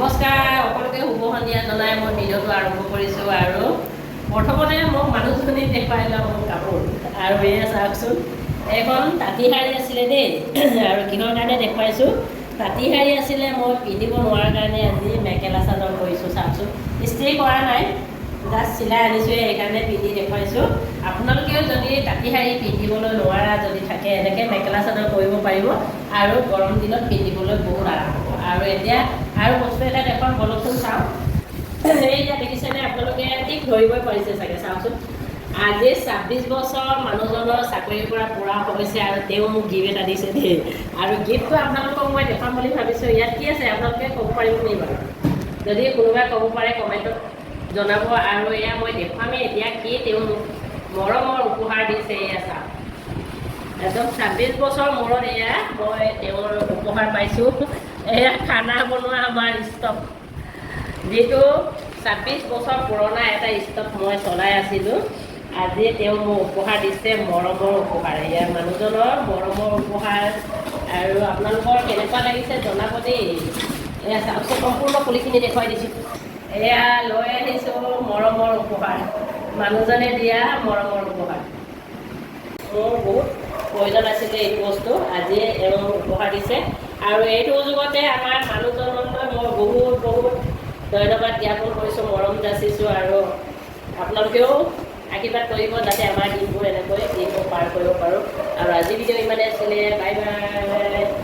নমস্কাৰ সকলোকে শুভ সন্ধিয়া জনাই মই ভিডিঅ'টো আৰম্ভ কৰিছোঁ আৰু প্ৰথমতে মোক মানুহজনী দেখুৱাই লওঁ মোৰ কাপোৰ আৰু এয়া চাওকচোন এখন তাঁতি শাৰী আছিলে দেই আৰু কিহৰ কাৰণে দেখুৱাইছোঁ তাঁতি শাৰী আছিলে মই পিন্ধিব নোৱাৰাৰ কাৰণে আজি মেখেলা চাদৰ কৰিছোঁ চাওকচোন ইস্ত্ৰি কৰা নাই জাষ্ট চিলাই আনিছোঁ সেইকাৰণে পিন্ধি দেখুৱাইছোঁ আপোনালোকেও যদি তাঁতি শাৰী পিন্ধিবলৈ নোৱাৰা যদি থাকে এনেকৈ মেখেলা চাদৰ কৰিব পাৰিব আৰু গৰম দিনত পিন্ধিবলৈ বহুত আৰাম হ'ব আৰু এতিয়া আৰু বস্তু এটা দেখুৱাম বলকচোন চাওক এই যে দেখিছেনে আপোনালোকে ঠিক ধৰিবই পাৰিছে চাগে চাওকচোন আজি 26 বছৰ মানুহজনৰ চাকৰিৰ পৰা পুৰা হৈছে আৰু তেওঁ মোক গিফ্ট এটা দিছে দেই আৰু গিফ্টটো আপোনালোকক মই দেখাম বুলি ভাবিছোঁ ইয়াত কি আছে আপোনালোকে ক'ব পাৰিব নেকি বাৰু যদি কোনোবাই ক'ব পাৰে কমেণ্টত জনাব আৰু এয়া মই দেখুৱামেই এতিয়া কি তেওঁ মোক মৰমৰ উপহাৰ দিছে এয়া চাওক একদম 26 বছৰ মূৰত এয়া মই তেওঁৰ উপহাৰ পাইছোঁ এয়া খানা বনোৱা আমাৰ ষ্টভ যিটো 26 বছৰ পুৰণা এটা ষ্টভ মই চলাই আছিলোঁ আজি তেওঁ মোক উপহাৰ দিছে মৰমৰ উপহাৰ এয়া মানুহজনৰ মৰমৰ উপহাৰ আৰু আপোনালোকৰ কেনেকুৱা লাগিছে জনাব দেই এয়া চাওকচোন সম্পূৰ্ণ পুলিখিনি দেখুৱাই দিছোঁ এয়া লৈ আহিছোঁ মৰমৰ উপহাৰ মানুহজনে দিয়া মৰমৰ উপহাৰ মোৰ বহুত প্ৰয়োজন আছিলে এইটো বস্তু আজি এওঁ উপহাৰ দিছে আৰু এইটো যুগতে আমাৰ মানুহজনলৈ মই বহুত ধন্যবাদ জ্ঞাপন কৰিছোঁ মৰম যাচিছোঁ আৰু আপোনালোকেও আশীৰ্বাদ কৰিব যাতে আমাৰ দিনবোৰ এনেকৈ দিনবোৰ পাৰ কৰিব পাৰোঁ আৰু আজি ভিডিঅ' ইমানে আছিলে বাই বাই